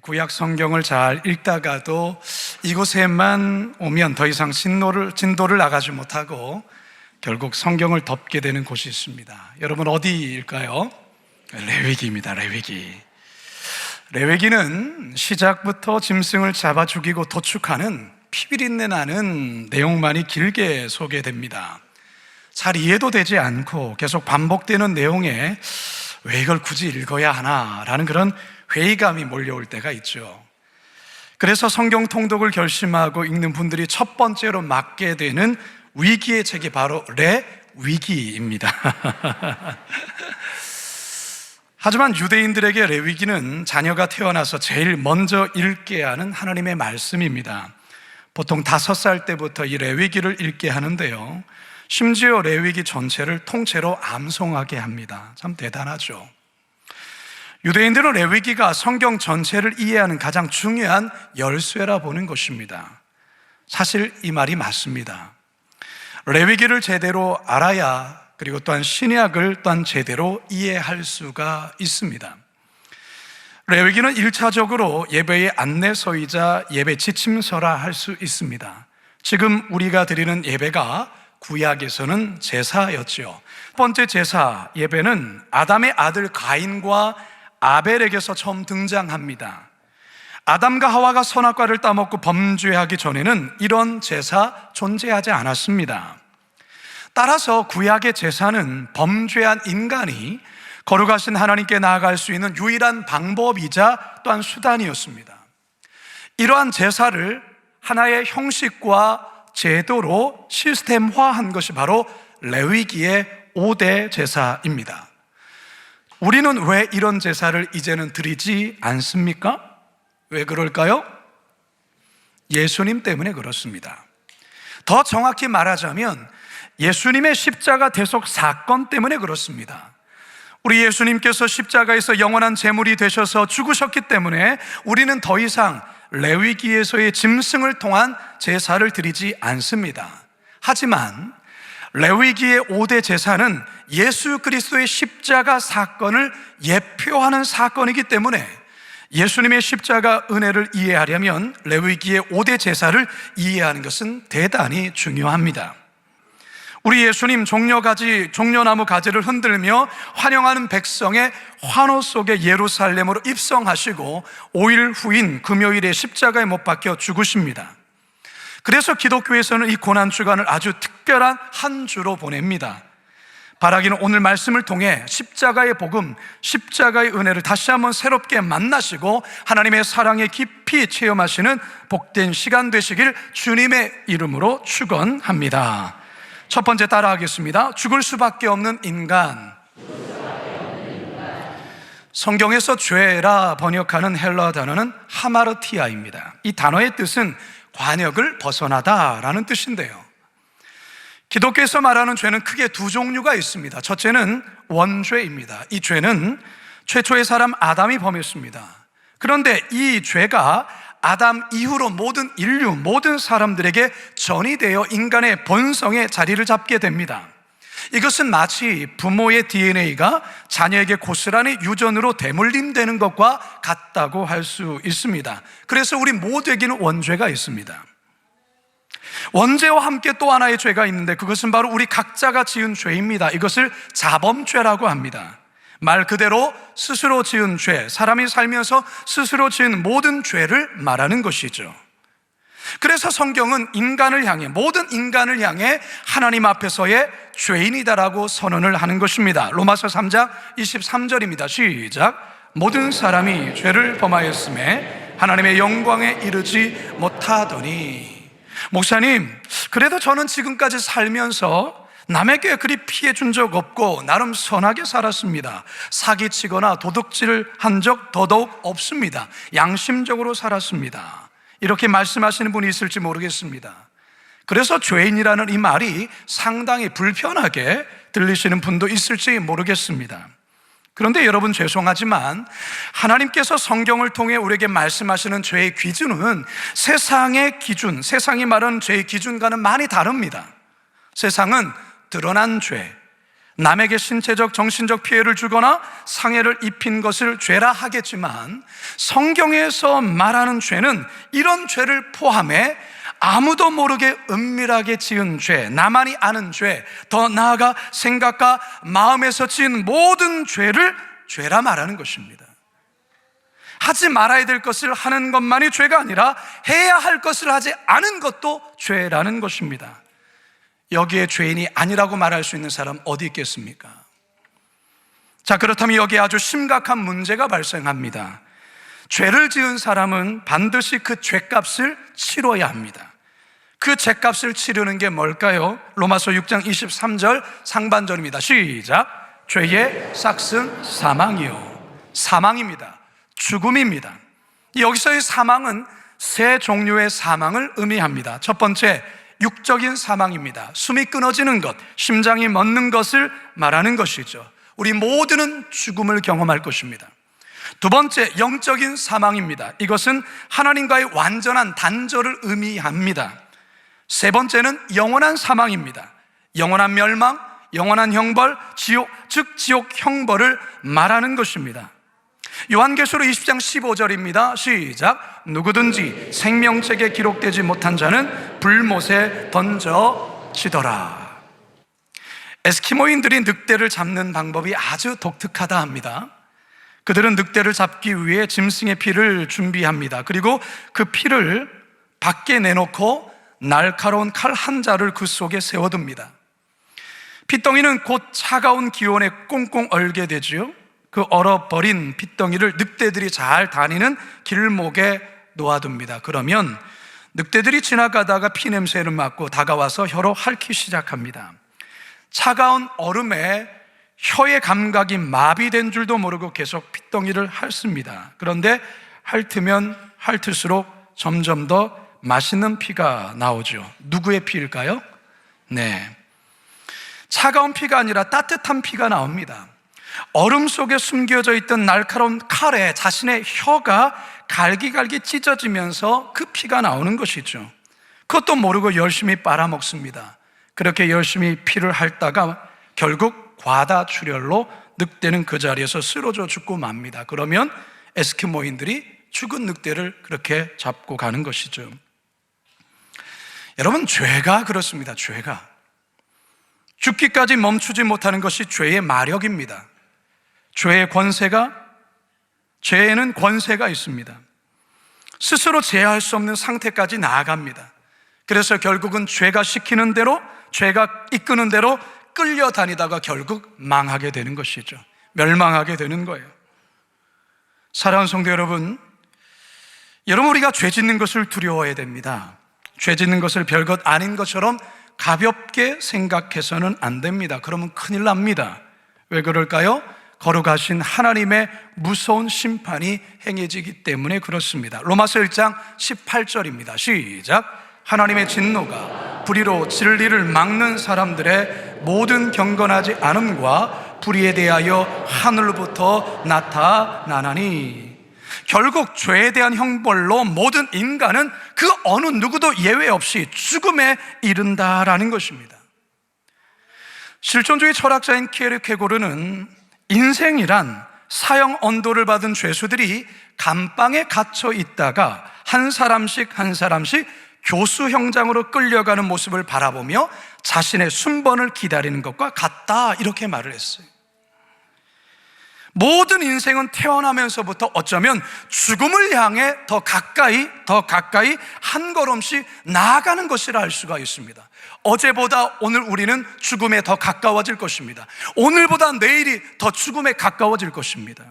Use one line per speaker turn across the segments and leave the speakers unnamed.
구약 성경을 잘 읽다가도 이곳에만 오면 더 이상 진도를 나가지 못하고 결국 성경을 덮게 되는 곳이 있습니다. 여러분 어디일까요? 레위기입니다. 레위기는 시작부터 짐승을 잡아 죽이고 도축하는 피비린내 나는 내용만이 길게 소개됩니다. 잘 이해도 되지 않고 계속 반복되는 내용에 왜 이걸 굳이 읽어야 하나라는 그런 회의감이 몰려올 때가 있죠. 그래서 성경 통독을 결심하고 읽는 분들이 첫 번째로 맡게 되는 위기의 책이 바로 레위기입니다. 하지만 유대인들에게 레위기는 자녀가 태어나서 제일 먼저 읽게 하는 하나님의 말씀입니다. 보통 5살 때부터 이 레위기를 읽게 하는데요, 심지어 레위기 전체를 통째로 암송하게 합니다. 참 대단하죠. 유대인들은 레위기가 성경 전체를 이해하는 가장 중요한 열쇠라 보는 것입니다. 사실 이 말이 맞습니다. 레위기를 제대로 알아야 그리고 또한 신약을 또한 제대로 이해할 수가 있습니다. 레위기는 1차적으로 예배의 안내서이자 예배 지침서라 할 수 있습니다. 지금 우리가 드리는 예배가 구약에서는 제사였죠. 첫 번째 제사 예배는 아담의 아들 가인과 아벨에게서 처음 등장합니다. 아담과 하와가 선악과를 따먹고 범죄하기 전에는 이런 제사 존재하지 않았습니다. 따라서 구약의 제사는 범죄한 인간이 거룩하신 하나님께 나아갈 수 있는 유일한 방법이자 또한 수단이었습니다. 이러한 제사를 하나의 형식과 제도로 시스템화한 것이 바로 레위기의 5대 제사입니다. 우리는 왜 이런 제사를 이제는 드리지 않습니까? 왜 그럴까요? 예수님 때문에 그렇습니다. 더 정확히 말하자면 예수님의 십자가 대속 사건 때문에 그렇습니다. 우리 예수님께서 십자가에서 영원한 제물이 되셔서 죽으셨기 때문에 우리는 더 이상 레위기에서의 짐승을 통한 제사를 드리지 않습니다. 하지만 레위기의 5대 제사는 예수 그리스도의 십자가 사건을 예표하는 사건이기 때문에 예수님의 십자가 은혜를 이해하려면 레위기의 5대 제사를 이해하는 것은 대단히 중요합니다. 우리 예수님 종려나무 가지를 흔들며 환영하는 백성의 환호 속에 예루살렘으로 입성하시고 5일 후인 금요일에 십자가에 못 박혀 죽으십니다. 그래서 기독교에서는 이 고난주간을 아주 특별한 한 주로 보냅니다. 바라기는 오늘 말씀을 통해 십자가의 복음, 십자가의 은혜를 다시 한번 새롭게 만나시고 하나님의 사랑에 깊이 체험하시는 복된 시간 되시길 주님의 이름으로 축원합니다. 첫 번째 따라하겠습니다. 죽을 수밖에 없는 인간. 성경에서 죄라 번역하는 헬라어 단어는 하마르티아입니다. 이 단어의 뜻은 관역을 벗어나다라는 뜻인데요, 기독교에서 말하는 죄는 크게 두 종류가 있습니다. 첫째는 원죄입니다. 이 죄는 최초의 사람 아담이 범했습니다. 그런데 이 죄가 아담 이후로 모든 인류, 모든 사람들에게 전이되어 인간의 본성의 자리를 잡게 됩니다. 이것은 마치 부모의 DNA가 자녀에게 고스란히 유전으로 대물림되는 것과 같다고 할 수 있습니다. 그래서 우리 모두에게는 원죄가 있습니다. 원죄와 함께 또 하나의 죄가 있는데 그것은 바로 우리 각자가 지은 죄입니다. 이것을 자범죄라고 합니다. 말 그대로 스스로 지은 죄, 사람이 살면서 스스로 지은 모든 죄를 말하는 것이죠. 그래서 성경은 모든 인간을 향해 하나님 앞에서의 죄인이다라고 선언을 하는 것입니다. 로마서 3장 23절입니다. 시작. 모든 사람이 죄를 범하였음에 하나님의 영광에 이르지 못하더니. 목사님, 그래도 저는 지금까지 살면서 남에게 그리 피해 준 적 없고 나름 선하게 살았습니다. 사기치거나 도둑질을 한 적 더더욱 없습니다. 양심적으로 살았습니다. 이렇게 말씀하시는 분이 있을지 모르겠습니다. 그래서 죄인이라는 이 말이 상당히 불편하게 들리시는 분도 있을지 모르겠습니다. 그런데 여러분, 죄송하지만 하나님께서 성경을 통해 우리에게 말씀하시는 죄의 기준은 세상의 기준, 세상이 말하는 죄의 기준과는 많이 다릅니다. 세상은 드러난 죄, 남에게 신체적, 정신적 피해를 주거나 상해를 입힌 것을 죄라 하겠지만, 성경에서 말하는 죄는 이런 죄를 포함해 아무도 모르게 은밀하게 지은 죄, 나만이 아는 죄, 더 나아가 생각과 마음에서 지은 모든 죄를 죄라 말하는 것입니다. 하지 말아야 될 것을 하는 것만이 죄가 아니라 해야 할 것을 하지 않은 것도 죄라는 것입니다. 여기에 죄인이 아니라고 말할 수 있는 사람 어디 있겠습니까? 자, 그렇다면 여기에 아주 심각한 문제가 발생합니다. 죄를 지은 사람은 반드시 그 죄값을 치러야 합니다. 그 죄값을 치르는 게 뭘까요? 로마서 6장 23절 상반절입니다. 시작. 죄의 삭은 사망이요. 사망입니다. 죽음입니다. 여기서의 사망은 세 종류의 사망을 의미합니다. 첫 번째, 육적인 사망입니다. 숨이 끊어지는 것, 심장이 멎는 것을 말하는 것이죠. 우리 모두는 죽음을 경험할 것입니다. 두 번째, 영적인 사망입니다. 이것은 하나님과의 완전한 단절을 의미합니다. 세 번째는 영원한 사망입니다. 영원한 멸망, 영원한 형벌, 지옥, 즉 지옥 형벌을 말하는 것입니다. 요한계시록 20장 15절입니다. 시작. 누구든지 생명책에 기록되지 못한 자는 불못에 던져지더라. 에스키모인들이 늑대를 잡는 방법이 아주 독특하다 합니다. 그들은 늑대를 잡기 위해 짐승의 피를 준비합니다. 그리고 그 피를 밖에 내놓고 날카로운 칼 한 자를 그 속에 세워둡니다. 핏덩이는 곧 차가운 기온에 꽁꽁 얼게 되지요. 그 얼어버린 핏덩이를 늑대들이 잘 다니는 길목에 놓아둡니다. 그러면 늑대들이 지나가다가 피 냄새를 맡고 다가와서 혀로 핥기 시작합니다. 차가운 얼음에 혀의 감각이 마비된 줄도 모르고 계속 핏덩이를 핥습니다. 그런데 핥으면 핥을수록 점점 더 맛있는 피가 나오죠. 누구의 피일까요? 네, 차가운 피가 아니라 따뜻한 피가 나옵니다. 얼음 속에 숨겨져 있던 날카로운 칼에 자신의 혀가 갈기갈기 찢어지면서 그 피가 나오는 것이죠. 그것도 모르고 열심히 빨아먹습니다. 그렇게 열심히 피를 핥다가 결국 과다출혈로 늑대는 그 자리에서 쓰러져 죽고 맙니다. 그러면 에스키모인들이 죽은 늑대를 그렇게 잡고 가는 것이죠. 여러분, 죄가 그렇습니다. 죄가 죽기까지 멈추지 못하는 것이 죄의 마력입니다. 죄에는 권세가 있습니다. 스스로 제어할 수 없는 상태까지 나아갑니다. 그래서 결국은 죄가 시키는 대로, 죄가 이끄는 대로 끌려다니다가 결국 망하게 되는 것이죠. 멸망하게 되는 거예요. 사랑하는 성도 여러분, 우리가 죄 짓는 것을 두려워해야 됩니다. 죄 짓는 것을 별것 아닌 것처럼 가볍게 생각해서는 안 됩니다. 그러면 큰일 납니다. 왜 그럴까요? 거룩하신 하나님의 무서운 심판이 행해지기 때문에 그렇습니다. 로마서 1장 18절입니다. 시작. 하나님의 진노가 불의로 진리를 막는 사람들의 모든 경건하지 않음과 불의에 대하여 하늘로부터 나타나나니. 결국 죄에 대한 형벌로 모든 인간은 그 어느 누구도 예외 없이 죽음에 이른다라는 것입니다. 실존주의 철학자인 키에르케고르는 인생이란 사형 언도를 받은 죄수들이 감방에 갇혀 있다가 한 사람씩 교수 형장으로 끌려가는 모습을 바라보며 자신의 순번을 기다리는 것과 같다, 이렇게 말을 했어요. 모든 인생은 태어나면서부터 어쩌면 죽음을 향해 더 가까이 한 걸음씩 나아가는 것이라 할 수가 있습니다. 어제보다 오늘 우리는 죽음에 더 가까워질 것입니다. 오늘보다 내일이 더 죽음에 가까워질 것입니다.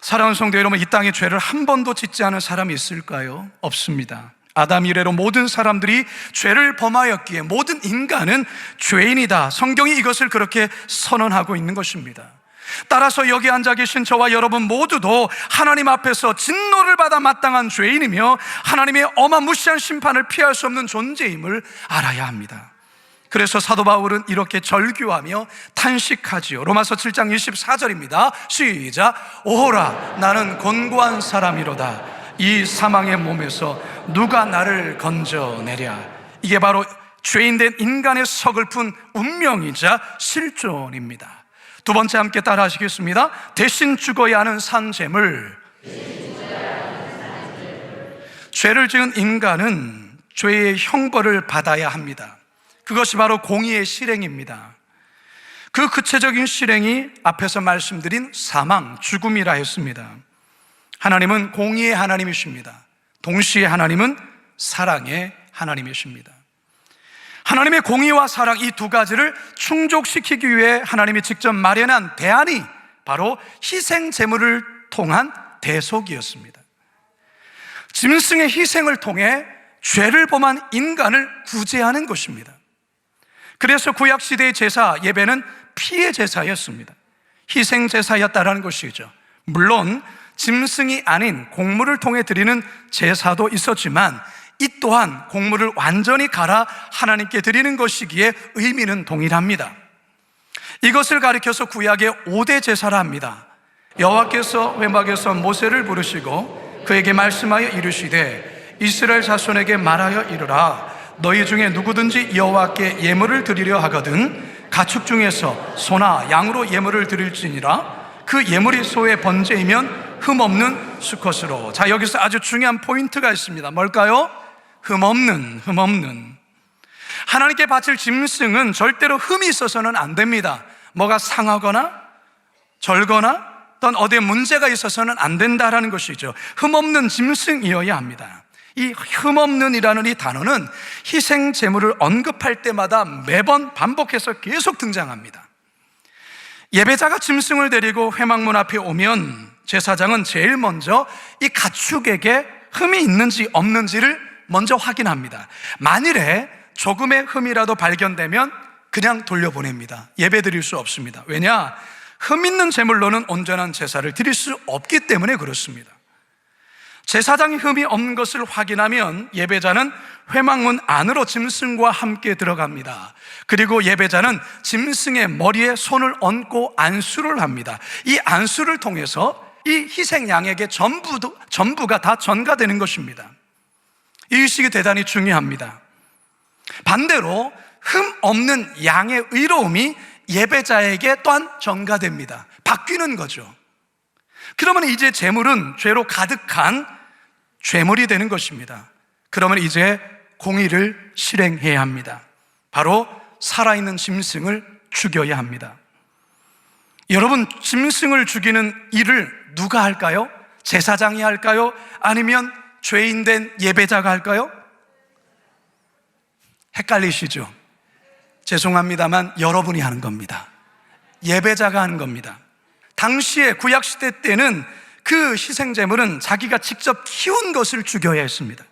사랑하는 성도 여러분, 이 땅에 죄를 한 번도 짓지 않은 사람이 있을까요? 없습니다. 아담 이래로 모든 사람들이 죄를 범하였기에 모든 인간은 죄인이다. 성경이 이것을 그렇게 선언하고 있는 것입니다. 따라서 여기 앉아 계신 저와 여러분 모두도 하나님 앞에서 진노를 받아 마땅한 죄인이며 하나님의 어마무시한 심판을 피할 수 없는 존재임을 알아야 합니다. 그래서 사도 바울은 이렇게 절규하며 탄식하지요. 로마서 7장 24절입니다. 시작. 오호라, 나는 곤고한 사람이로다. 이 사망의 몸에서 누가 나를 건져내랴. 이게 바로 죄인된 인간의 서글픈 운명이자 실존입니다. 두 번째 함께 따라 하시겠습니다. 대신 죽어야 하는 산재물. 죄를 지은 인간은 죄의 형벌을 받아야 합니다. 그것이 바로 공의의 실행입니다. 그 구체적인 실행이 앞에서 말씀드린 사망, 죽음이라 했습니다. 하나님은 공의의 하나님이십니다. 동시에 하나님은 사랑의 하나님이십니다. 하나님의 공의와 사랑, 이 두 가지를 충족시키기 위해 하나님이 직접 마련한 대안이 바로 희생 제물을 통한 대속이었습니다. 짐승의 희생을 통해 죄를 범한 인간을 구제하는 것입니다. 그래서 구약시대의 제사, 예배는 피의 제사였습니다. 희생 제사였다라는 것이죠. 물론 짐승이 아닌 곡물을 통해 드리는 제사도 있었지만 이 또한 곡물을 완전히 갈아 하나님께 드리는 것이기에 의미는 동일합니다. 이것을 가리켜서 구약의 5대 제사라 합니다. 여호와께서 회막에서 모세를 부르시고 그에게 말씀하여 이르시되 이스라엘 자손에게 말하여 이르라. 너희 중에 누구든지 여호와께 예물을 드리려 하거든 가축 중에서 소나 양으로 예물을 드릴지니라. 그 예물이 소의 번제이면 흠없는 수컷으로. 자, 여기서 아주 중요한 포인트가 있습니다. 뭘까요? 흠없는. 하나님께 바칠 짐승은 절대로 흠이 있어서는 안 됩니다. 뭐가 상하거나 절거나 어떤 어디에 문제가 있어서는 안 된다라는 것이죠. 흠없는 짐승이어야 합니다. 이 흠없는이라는 이 단어는 희생 제물을 언급할 때마다 매번 반복해서 계속 등장합니다. 예배자가 짐승을 데리고 회막문 앞에 오면 제사장은 제일 먼저 이 가축에게 흠이 있는지 없는지를 먼저 확인합니다. 만일에 조금의 흠이라도 발견되면 그냥 돌려보냅니다. 예배 드릴 수 없습니다. 왜냐? 흠 있는 제물로는 온전한 제사를 드릴 수 없기 때문에 그렇습니다. 제사장이 흠이 없는 것을 확인하면 예배자는 회막문 안으로 짐승과 함께 들어갑니다. 그리고 예배자는 짐승의 머리에 손을 얹고 안수를 합니다. 이 안수를 통해서 이 희생양에게 전부가 다 전가되는 것입니다. 이 의식이 대단히 중요합니다. 반대로 흠 없는 양의 의로움이 예배자에게 또한 전가됩니다. 바뀌는 거죠. 그러면 이제 제물은 죄로 가득한 죄물이 되는 것입니다. 그러면 이제 공의를 실행해야 합니다. 바로 살아있는 짐승을 죽여야 합니다. 여러분, 짐승을 죽이는 일을 누가 할까요? 제사장이 할까요? 아니면 죄인된 예배자가 할까요? 헷갈리시죠? 죄송합니다만 여러분이 하는 겁니다. 예배자가 하는 겁니다. 당시에 구약시대 때는 그 희생제물은 자기가 직접 키운 것을 죽여야 했습니다.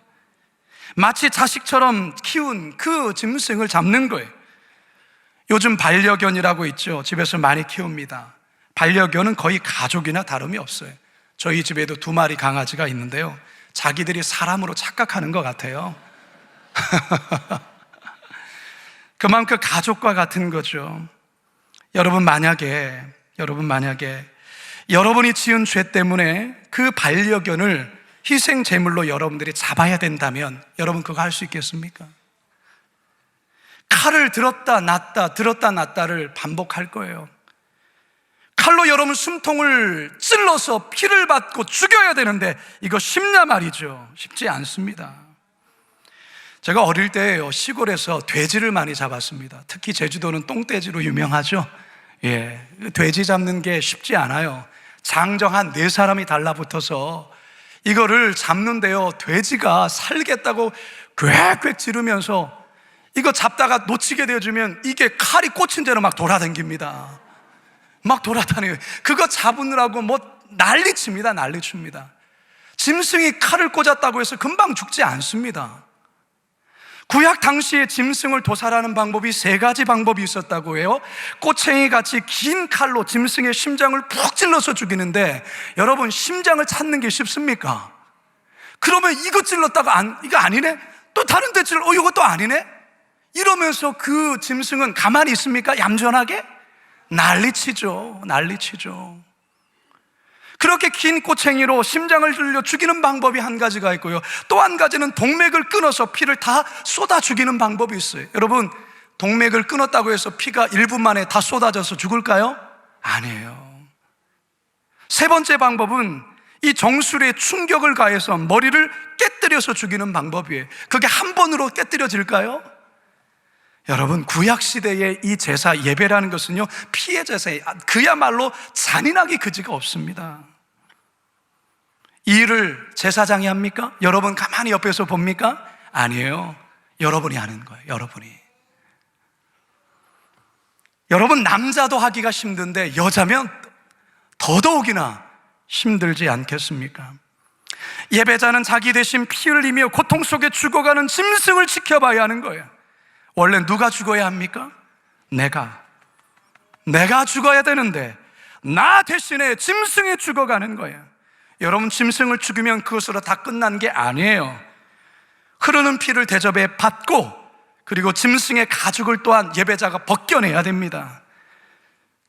마치 자식처럼 키운 그 짐승을 잡는 거예요. 요즘 반려견이라고 있죠. 집에서 많이 키웁니다. 반려견은 거의 가족이나 다름이 없어요. 저희 집에도 2마리 강아지가 있는데요, 자기들이 사람으로 착각하는 것 같아요. 그만큼 가족과 같은 거죠. 여러분 만약에 여러분이 지은 죄 때문에 그 반려견을 희생 제물로 여러분들이 잡아야 된다면 여러분 그거 할 수 있겠습니까? 칼을 들었다 놨다를 반복할 거예요. 칼로 여러분 숨통을 찔러서 피를 받고 죽여야 되는데 이거 쉽냐 말이죠. 쉽지 않습니다. 제가 어릴 때요, 시골에서 돼지를 많이 잡았습니다. 특히 제주도는 똥돼지로 유명하죠. 예, 돼지 잡는 게 쉽지 않아요. 장정 한 4사람이 달라붙어서 이거를 잡는데요, 돼지가 살겠다고 꽥꽥 지르면서 이거 잡다가 놓치게 되어주면 이게 칼이 꽂힌 대로 막 돌아다닙니다. 막 돌아다녀요. 그거 잡으느라고 뭐 난리칩니다. 짐승이 칼을 꽂았다고 해서 금방 죽지 않습니다. 구약 당시에 짐승을 도살하는 방법이 3가지 방법이 있었다고 해요. 꼬챙이 같이 긴 칼로 짐승의 심장을 푹 찔러서 죽이는데, 여러분 심장을 찾는 게 쉽습니까? 그러면 이거 찔렀다가 이거 아니네? 또 다른 데 이것도 아니네? 이러면서 그 짐승은 가만히 있습니까? 얌전하게? 난리치죠. 그렇게 긴 꼬챙이로 심장을 들려 죽이는 방법이 한 가지가 있고요, 또 한 가지는 동맥을 끊어서 피를 다 쏟아 죽이는 방법이 있어요. 여러분, 동맥을 끊었다고 해서 피가 1분 만에 다 쏟아져서 죽을까요? 아니에요. 세 번째 방법은 이 정수리에 충격을 가해서 머리를 깨뜨려서 죽이는 방법이에요. 그게 한 번으로 깨뜨려질까요? 여러분, 구약시대의 이 제사 예배라는 것은요, 피의 제사예요. 그야말로 잔인하기 그지가 없습니다. 이 일을 제사장이 합니까? 여러분 가만히 옆에서 봅니까? 아니에요. 여러분이 하는 거예요. 여러분, 남자도 하기가 힘든데 여자면 더더욱이나 힘들지 않겠습니까? 예배자는 자기 대신 피 흘리며 고통 속에 죽어가는 짐승을 지켜봐야 하는 거예요. 원래 누가 죽어야 합니까? 내가 죽어야 되는데 나 대신에 짐승이 죽어가는 거예요. 여러분, 짐승을 죽이면 그것으로 다 끝난 게 아니에요. 흐르는 피를 대접에 받고, 그리고 짐승의 가죽을 또한 예배자가 벗겨내야 됩니다.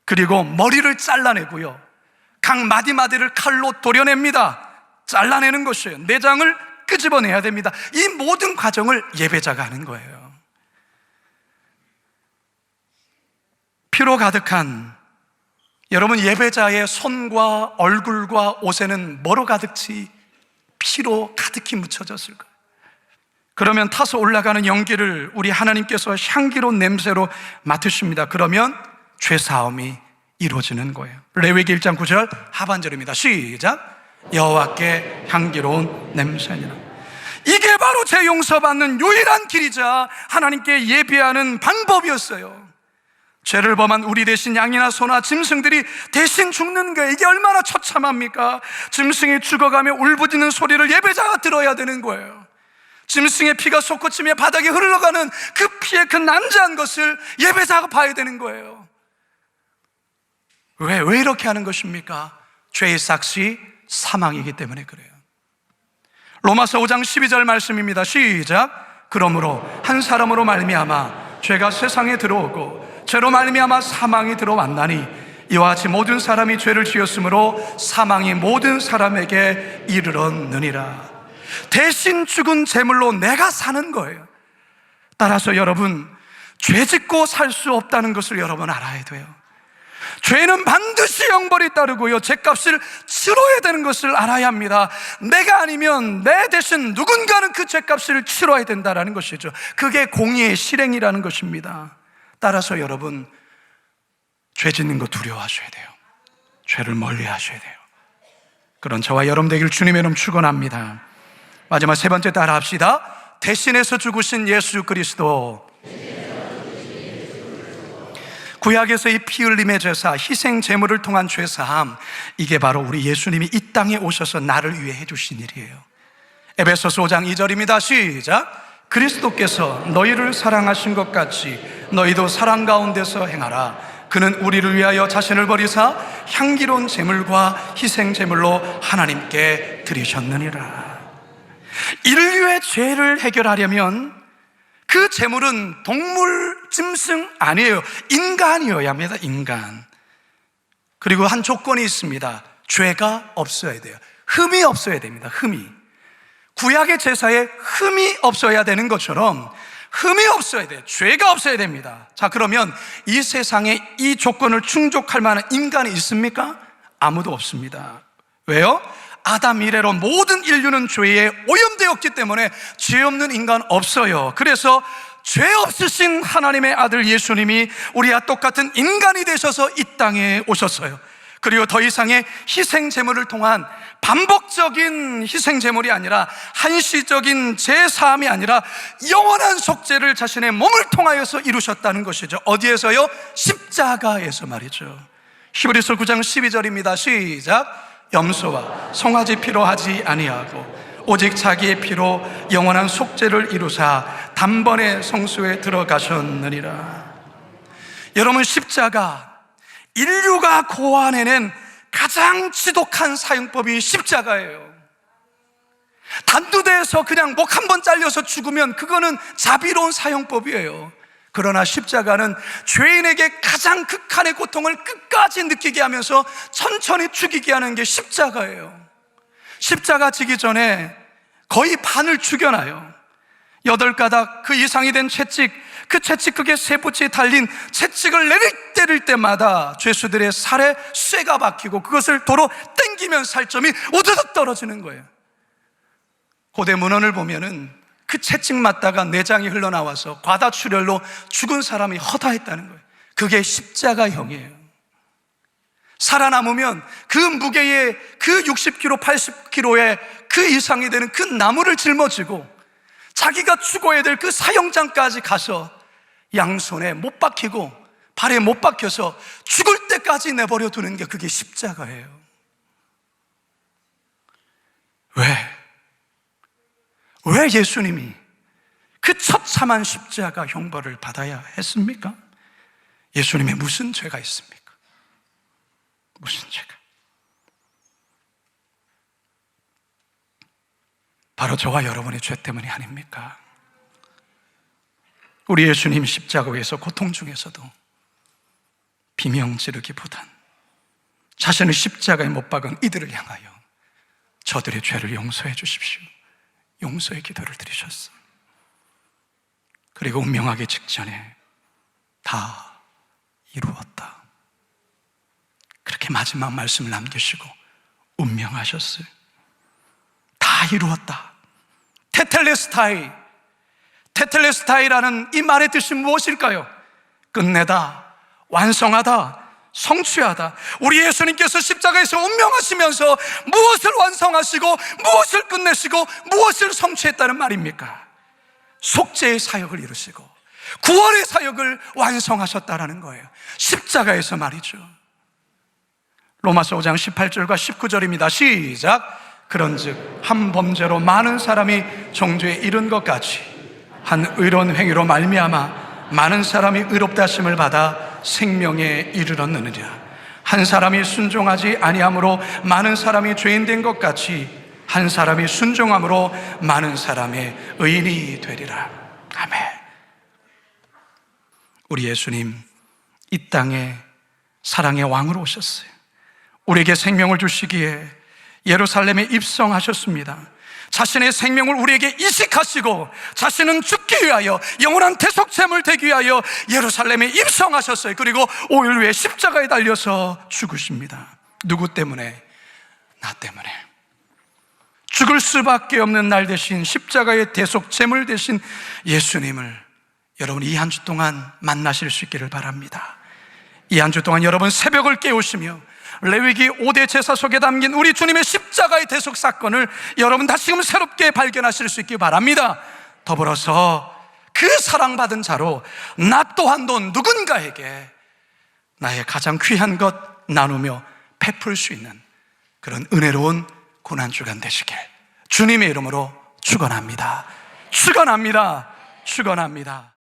그리고 머리를 잘라내고요, 각 마디마디를 칼로 도려냅니다. 잘라내는 것이에요. 내장을 끄집어내야 됩니다. 이 모든 과정을 예배자가 하는 거예요. 피로 가득한 여러분, 예배자의 손과 얼굴과 옷에는 뭐로 가득히? 피로 가득히 묻혀졌을 거예요. 그러면 타서 올라가는 연기를 우리 하나님께서 향기로운 냄새로 맡으십니다. 그러면 죄사함이 이루어지는 거예요. 레위기 1장 9절 하반절입니다. 시작. 여호와께 향기로운 냄새니라. 이게 바로 죄 용서받는 유일한 길이자 하나님께 예배하는 방법이었어요. 죄를 범한 우리 대신 양이나 소나 짐승들이 대신 죽는 게 이게 얼마나 처참합니까? 짐승이 죽어가며 울부짖는 소리를 예배자가 들어야 되는 거예요. 짐승의 피가 솟구치며 바닥에 흘러가는 그 피의 그 난자한 것을 예배자가 봐야 되는 거예요. 왜 이렇게 하는 것입니까? 죄의 삭시 사망이기 때문에 그래요. 로마서 5장 12절 말씀입니다. 시작. 그러므로 한 사람으로 말미암아 죄가 세상에 들어오고 죄로 말미암아 사망이 들어왔나니 이와 같이 모든 사람이 죄를 지었으므로 사망이 모든 사람에게 이르렀느니라. 대신 죽은 제물로 내가 사는 거예요. 따라서 여러분, 죄 짓고 살 수 없다는 것을 여러분 알아야 돼요. 죄는 반드시 형벌이 따르고요, 죄값을 치러야 되는 것을 알아야 합니다. 내가 아니면 내 대신 누군가는 그 죄값을 치러야 된다는 것이죠. 그게 공의의 실행이라는 것입니다. 따라서 여러분, 죄 짓는 거 두려워하셔야 돼요. 죄를 멀리 하셔야 돼요. 그런 저와 여러분 되기를 주님의 이름 축원합니다. 마지막 세 번째 따라 합시다. 대신해서 죽으신 예수 그리스도. 구약에서 이 피 흘림의 제사, 희생 제물을 통한 죄사함, 이게 바로 우리 예수님이 이 땅에 오셔서 나를 위해 해주신 일이에요. 에베소서 5장 2절입니다. 시작. 그리스도께서 너희를 사랑하신 것 같이 너희도 사랑 가운데서 행하라. 그는 우리를 위하여 자신을 버리사 향기로운 제물과 희생 제물로 하나님께 드리셨느니라. 인류의 죄를 해결하려면 그 제물은 동물, 짐승 아니에요. 인간이어야 합니다. 인간. 그리고 한 조건이 있습니다. 죄가 없어야 돼요. 흠이 없어야 됩니다. 흠이. 구약의 제사에 흠이 없어야 되는 것처럼 흠이 없어야 돼요. 죄가 없어야 됩니다. 자, 그러면 이 세상에 이 조건을 충족할 만한 인간이 있습니까? 아무도 없습니다. 왜요? 아담 이래로 모든 인류는 죄에 오염되었기 때문에 죄 없는 인간 없어요. 그래서 죄 없으신 하나님의 아들 예수님이 우리와 똑같은 인간이 되셔서 이 땅에 오셨어요. 그리고 더 이상의 희생 제물을 통한 반복적인 희생 제물이 아니라 한시적인 제사함이 아니라 영원한 속죄를 자신의 몸을 통하여서 이루셨다는 것이죠. 어디에서요? 십자가에서 말이죠. 히브리서 9장 12절입니다. 시작. 염소와 송아지 피로 하지 아니하고 오직 자기의 피로 영원한 속죄를 이루사 단번에 성소에 들어가셨느니라. 여러분, 십자가, 인류가 고안해낸 가장 지독한 사형법이 십자가예요. 단두대에서 그냥 목 한 번 잘려서 죽으면 그거는 자비로운 사형법이에요. 그러나 십자가는 죄인에게 가장 극한의 고통을 끝까지 느끼게 하면서 천천히 죽이게 하는 게 십자가예요. 십자가 지기 전에 거의 반을 죽여놔요. 8가닥 그 이상이 된 채찍, 그 채찍극의 세부치에 달린 채찍을 때릴 때마다 죄수들의 살에 쇠가 박히고 그것을 도로 땡기면 살점이 우두둑 떨어지는 거예요. 고대 문헌을 보면은 그 채찍 맞다가 내장이 흘러나와서 과다출혈로 죽은 사람이 허다했다는 거예요. 그게 십자가형이에요. 살아남으면 그 무게의 그 60kg, 80kg의 그 이상이 되는 그 나무를 짊어지고 자기가 죽어야 될 그 사형장까지 가서 양손에 못 박히고 발에 못 박혀서 죽을 때까지 내버려 두는 게 그게 십자가예요. 왜 예수님이 그 처참한 십자가 형벌을 받아야 했습니까? 예수님의 무슨 죄가 있습니까? 무슨 죄가? 바로 저와 여러분의 죄 때문이 아닙니까? 우리 예수님 십자가에서 고통 중에서도 비명 지르기보단 자신을 십자가에 못 박은 이들을 향하여 저들의 죄를 용서해 주십시오, 용서의 기도를 드리셨어요. 그리고 운명하기 직전에 다 이루었다, 그렇게 마지막 말씀을 남기시고 운명하셨어요. 다 이루었다. 테텔레스타이라는 이 말의 뜻이 무엇일까요? 끝내다, 완성하다, 성취하다. 우리 예수님께서 십자가에서 운명하시면서 무엇을 완성하시고 무엇을 끝내시고 무엇을 성취했다는 말입니까? 속죄의 사역을 이루시고 구원의 사역을 완성하셨다라는 거예요. 십자가에서 말이죠. 로마서 5장 18절과 19절입니다. 시작. 그런즉 한 범죄로 많은 사람이 정죄에 이른 것 같이 한 의로운 행위로 말미암아 많은 사람이 의롭다 하심을 받아 생명에 이르렀느니라. 한 사람이 순종하지 아니함으로 많은 사람이 죄인 된 것 같이 한 사람이 순종함으로 많은 사람의 의인이 되리라. 아멘. 우리 예수님 이 땅에 사랑의 왕으로 오셨어요. 우리에게 생명을 주시기에 예루살렘에 입성하셨습니다. 자신의 생명을 우리에게 이식하시고 자신은 죽기 위하여 영원한 대속죄물 되기 위하여 예루살렘에 입성하셨어요. 그리고 5일 후에 십자가에 달려서 죽으십니다. 누구 때문에? 나 때문에. 죽을 수밖에 없는 날 대신 십자가의 대속죄물 대신 예수님을 여러분 이 한 주 동안 만나실 수 있기를 바랍니다. 이 한 주 동안 여러분 새벽을 깨우시며 레위기 5대 제사 속에 담긴 우리 주님의 십자가의 대속 사건을 여러분 다시금 새롭게 발견하실 수 있기 바랍니다. 더불어서 그 사랑받은 자로 나 또한도 누군가에게 나의 가장 귀한 것 나누며 베풀 수 있는 그런 은혜로운 고난주간 되시길 주님의 이름으로 축원합니다. 축원합니다. 축원합니다.